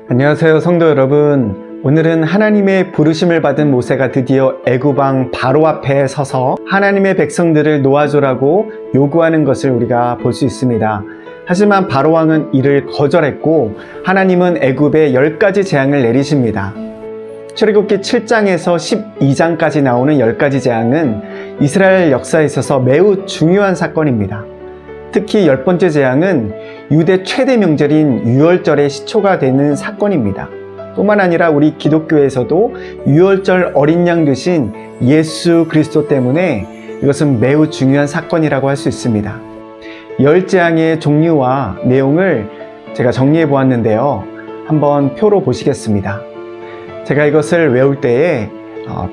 안녕하세요, 성도 여러분. 오늘은 하나님의 부르심을 받은 모세가 드디어 애굽 왕 바로 앞에 서서 하나님의 백성들을 놓아주라고 요구하는 것을 우리가 볼 수 있습니다. 하지만 바로 왕은 이를 거절했고 하나님은 애굽에 10가지 재앙을 내리십니다. 출애굽기 7장에서 12장까지 나오는 10가지 재앙은 이스라엘 역사에 있어서 매우 중요한 사건입니다. 특히 10번째 재앙은 유대 최대 명절인 유월절의 시초가 되는 사건입니다. 뿐만 아니라 우리 기독교에서도 유월절 어린 양 되신 예수 그리스도 때문에 이것은 매우 중요한 사건이라고 할 수 있습니다. 10재앙의 종류와 내용을 제가 정리해 보았는데요. 한번 표로 보시겠습니다. 제가 이것을 외울 때에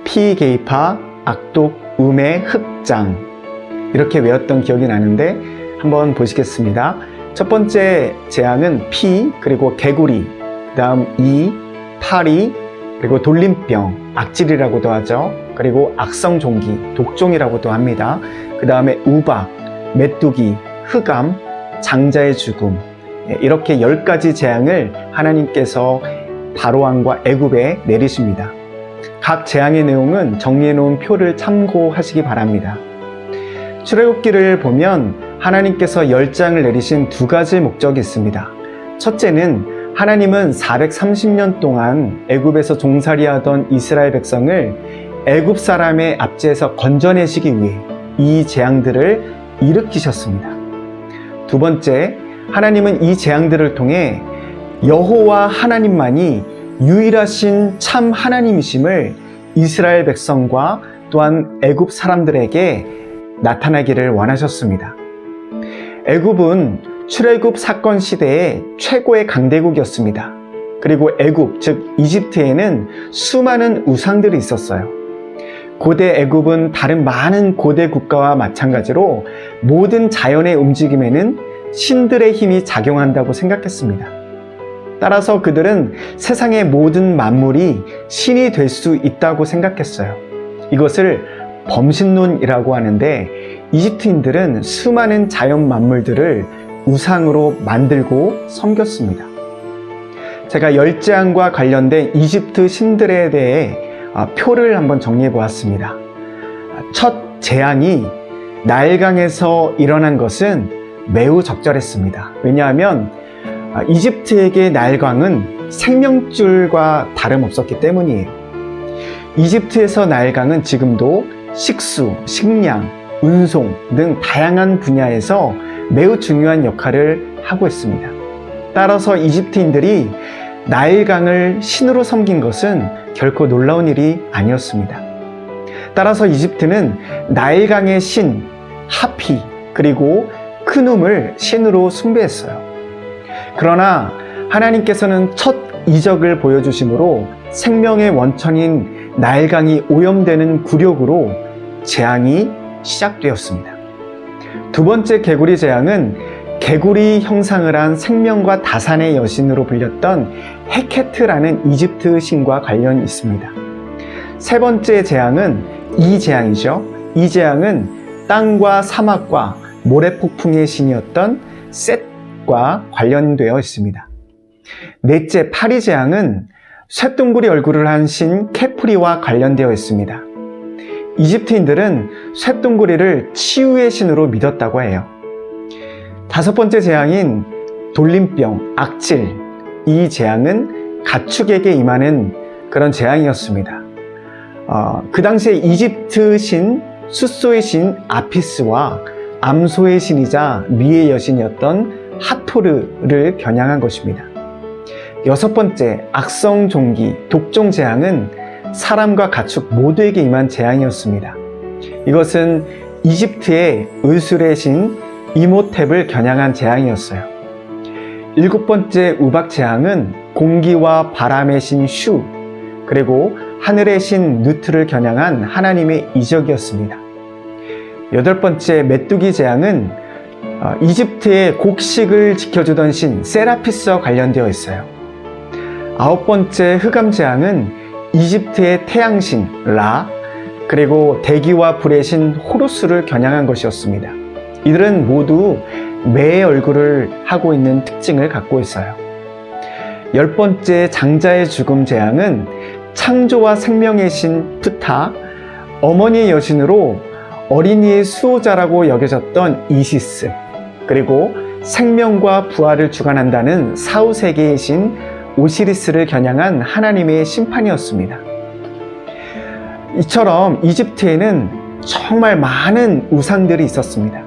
피게이파, 악독, 음의, 흑장 이렇게 외웠던 기억이 나는데 한번 보시겠습니다. 첫 번째 재앙은 피, 그리고 개구리, 그 다음 이, 파리, 그리고 돌림병, 악질이라고도 하죠. 그리고 악성종기, 독종이라고도 합니다. 그 다음에 우박, 메뚜기, 흑암, 장자의 죽음, 이렇게 10가지 재앙을 하나님께서 바로왕과 애굽에 내리십니다. 각 재앙의 내용은 정리해 놓은 표를 참고하시기 바랍니다. 출애굽기를 보면 하나님께서 10재앙을 내리신 두 가지 목적이 있습니다. 첫째는 하나님은 430년 동안 애굽에서 종살이하던 이스라엘 백성을 애굽 사람의 압제에서 건져내시기 위해 이 재앙들을 일으키셨습니다. 두 번째, 하나님은 이 재앙들을 통해 여호와 하나님만이 유일하신 참 하나님이심을 이스라엘 백성과 또한 애굽 사람들에게 나타나기를 원하셨습니다. 애굽은 출애굽 사건 시대의 최고의 강대국이었습니다. 그리고 애굽, 즉 이집트에는 수많은 우상들이 있었어요. 고대 애굽은 다른 많은 고대 국가와 마찬가지로 모든 자연의 움직임에는 신들의 힘이 작용한다고 생각했습니다. 따라서 그들은 세상의 모든 만물이 신이 될 수 있다고 생각했어요. 이것을 범신론이라고 하는데 이집트인들은 수많은 자연 만물들을 우상으로 만들고 섬겼습니다. 제가 10재앙과 관련된 이집트 신들에 대해 표를 한번 정리해 보았습니다. 첫 재앙이 나일강에서 일어난 것은 매우 적절했습니다. 왜냐하면 이집트에게 나일강은 생명줄과 다름없었기 때문이에요. 이집트에서 나일강은 지금도 식수, 식량, 운송 등 다양한 분야에서 매우 중요한 역할을 하고 있습니다. 따라서 이집트인들이 나일강을 신으로 섬긴 것은 결코 놀라운 일이 아니었습니다. 따라서 이집트는 나일강의 신, 하피, 그리고 크눔을 신으로 숭배했어요. 그러나 하나님께서는 첫 이적을 보여주심으로 생명의 원천인 나일강이 오염되는 굴욕으로 재앙이 시작되었습니다. 두 번째 개구리 재앙은 개구리 형상을 한 생명과 다산의 여신으로 불렸던 헤케트라는 이집트 신과 관련이 있습니다. 세 번째 재앙은 이 재앙이죠. 이 재앙은 땅과 사막과 모래폭풍의 신이었던 셋과 관련되어 있습니다. 넷째 파리 재앙은 쇠둥그리 얼굴을 한 신 케프리와 관련되어 있습니다. 이집트인들은 쇠둥그리를 치유의 신으로 믿었다고 해요. 다섯 번째 재앙인 돌림병, 악질, 이 재앙은 가축에게 임하는 그런 재앙이었습니다. 그 당시에 이집트 신, 숫소의 신 아피스와 암소의 신이자 미의 여신이었던 하토르를 겨냥한 것입니다. 여섯 번째, 악성종기, 독종 재앙은 사람과 가축 모두에게 임한 재앙이었습니다. 이것은 이집트의 의술의 신 이모탭을 겨냥한 재앙이었어요. 일곱 번째 우박 재앙은 공기와 바람의 신 슈, 그리고 하늘의 신 누트를 겨냥한 하나님의 이적이었습니다. 여덟 번째 메뚜기 재앙은 이집트의 곡식을 지켜주던 신 세라피스와 관련되어 있어요. 아홉 번째 흑암 재앙은 이집트의 태양신 라, 그리고 대기와 불의 신 호루스를 겨냥한 것이었습니다. 이들은 모두 매의 얼굴을 하고 있는 특징을 갖고 있어요. 10번째 장자의 죽음 재앙은 창조와 생명의 신 프타, 어머니의 여신으로 어린이의 수호자라고 여겨졌던 이시스, 그리고 생명과 부활을 주관한다는 사후세계의 신 오시리스를 겨냥한 하나님의 심판이었습니다. 이처럼 이집트에는 정말 많은 우상들이 있었습니다.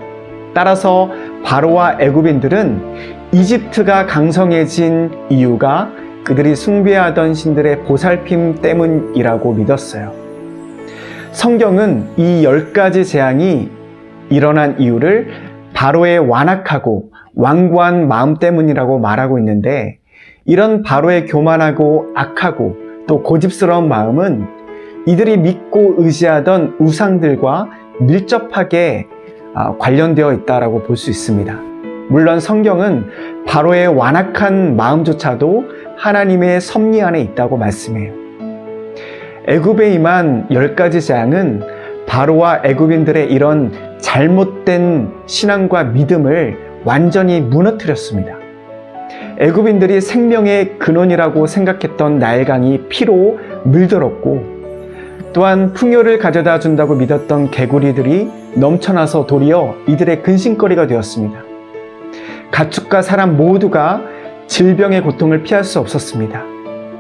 따라서 바로와 애굽인들은 이집트가 강성해진 이유가 그들이 숭배하던 신들의 보살핌 때문이라고 믿었어요. 성경은 이 10가지 재앙이 일어난 이유를 바로의 완악하고 완고한 마음 때문이라고 말하고 있는데, 이런 바로의 교만하고 악하고 또 고집스러운 마음은 이들이 믿고 의지하던 우상들과 밀접하게 관련되어 있다고 볼 수 있습니다. 물론 성경은 바로의 완악한 마음조차도 하나님의 섭리 안에 있다고 말씀해요. 애굽에 임한 10가지 재앙은 바로와 애굽인들의 이런 잘못된 신앙과 믿음을 완전히 무너뜨렸습니다. 애굽인들이 생명의 근원이라고 생각했던 나일강이 피로 물들었고, 또한 풍요를 가져다 준다고 믿었던 개구리들이 넘쳐나서 도리어 이들의 근심거리가 되었습니다. 가축과 사람 모두가 질병의 고통을 피할 수 없었습니다.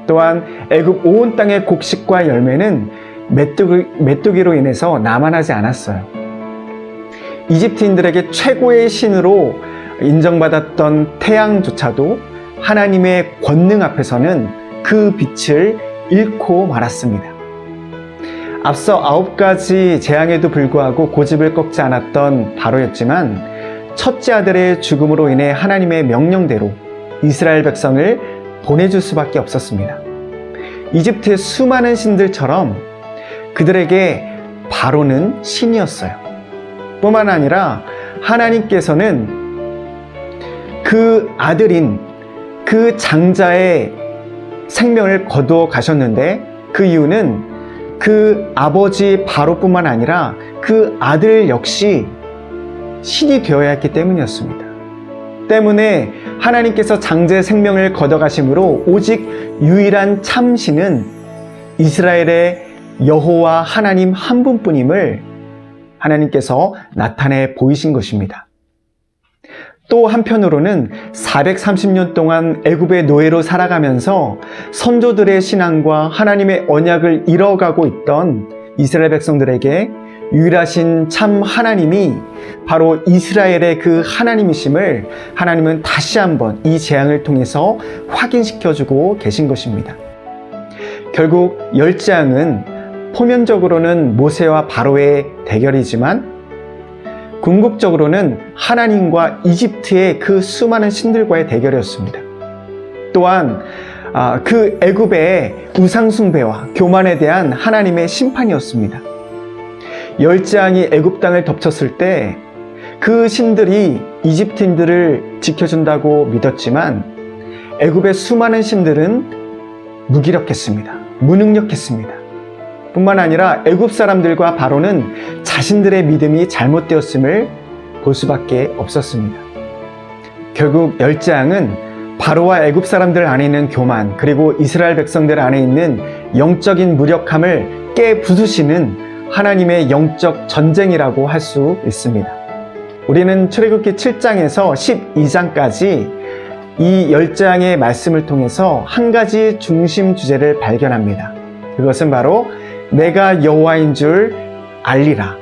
또한 애굽 온 땅의 곡식과 열매는 메뚜기로 인해서 남아나지 않았어요. 이집트인들에게 최고의 신으로 인정받았던 태양조차도 하나님의 권능 앞에서는 그 빛을 잃고 말았습니다. 앞서 9가지 재앙에도 불구하고 고집을 꺾지 않았던 바로였지만, 첫째 아들의 죽음으로 인해 하나님의 명령대로 이스라엘 백성을 보내줄 수밖에 없었습니다. 이집트의 수많은 신들처럼 그들에게 바로는 신이었어요. 뿐만 아니라 하나님께서는 그 아들인 그 장자의 생명을 거두어 가셨는데, 그 이유는 그 아버지 바로뿐만 아니라 그 아들 역시 신이 되어야 했기 때문이었습니다. 때문에 하나님께서 장자의 생명을 걷어가심으로 오직 유일한 참신은 이스라엘의 여호와 하나님 한 분뿐임을 하나님께서 나타내 보이신 것입니다. 또 한편으로는 430년 동안 애굽의 노예로 살아가면서 선조들의 신앙과 하나님의 언약을 잃어가고 있던 이스라엘 백성들에게 유일하신 참 하나님이 바로 이스라엘의 그 하나님이심을 하나님은 다시 한번 이 재앙을 통해서 확인시켜주고 계신 것입니다. 결국 10재앙은 표면적으로는 모세와 바로의 대결이지만 궁극적으로는 하나님과 이집트의 그 수많은 신들과의 대결이었습니다. 또한 그 애굽의 우상숭배와 교만에 대한 하나님의 심판이었습니다. 10재앙이 애굽 땅을 덮쳤을 때 그 신들이 이집트인들을 지켜준다고 믿었지만, 애굽의 수많은 신들은 무기력했습니다. 무능력했습니다. 뿐만 아니라 애굽 사람들과 바로는 자신들의 믿음이 잘못되었음을 볼 수밖에 없었습니다. 결국 10재앙은 바로와 애굽 사람들 안에 있는 교만, 그리고 이스라엘 백성들 안에 있는 영적인 무력함을 깨부수시는 하나님의 영적 전쟁이라고 할 수 있습니다. 우리는 출애굽기 7장에서 12장까지 이 10재앙의 말씀을 통해서 한 가지 중심 주제를 발견합니다. 그것은 바로 내가 여호와인 줄 알리라.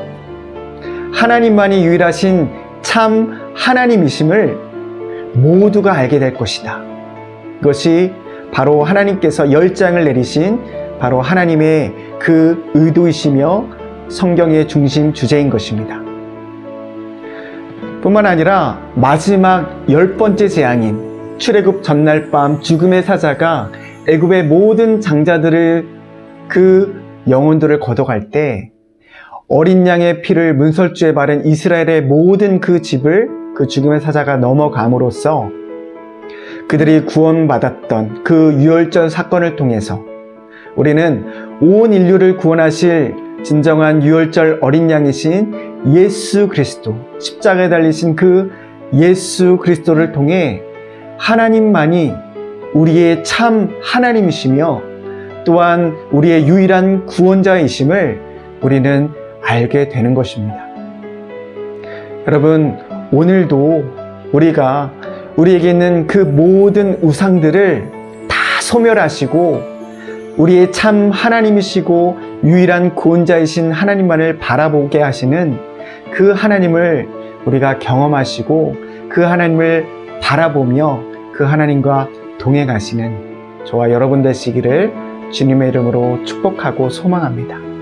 하나님만이 유일하신 참 하나님이심을 모두가 알게 될 것이다. 그것이 바로 하나님께서 10재앙을 내리신 바로 하나님의 그 의도이시며 성경의 중심 주제인 것입니다. 뿐만 아니라 마지막 10번째 재앙인 출애굽 전날 밤 죽음의 사자가 애굽의 모든 장자들을 그 영혼들을 걷어갈 때 어린 양의 피를 문설주에 바른 이스라엘의 모든 그 집을 그 죽음의 사자가 넘어감으로써 그들이 구원받았던 그 유월절 사건을 통해서 우리는 온 인류를 구원하실 진정한 유월절 어린 양이신 예수 그리스도, 십자가에 달리신 그 예수 그리스도를 통해 하나님만이 우리의 참 하나님이시며 또한 우리의 유일한 구원자이심을 우리는 알게 되는 것입니다. 여러분, 오늘도 우리가 우리에게 있는 그 모든 우상들을 다 소멸하시고 우리의 참 하나님이시고 유일한 구원자이신 하나님만을 바라보게 하시는 그 하나님을 우리가 경험하시고 그 하나님을 바라보며 그 하나님과 동행하시는 저와 여러분 되시기를 주님의 이름으로 축복하고 소망합니다.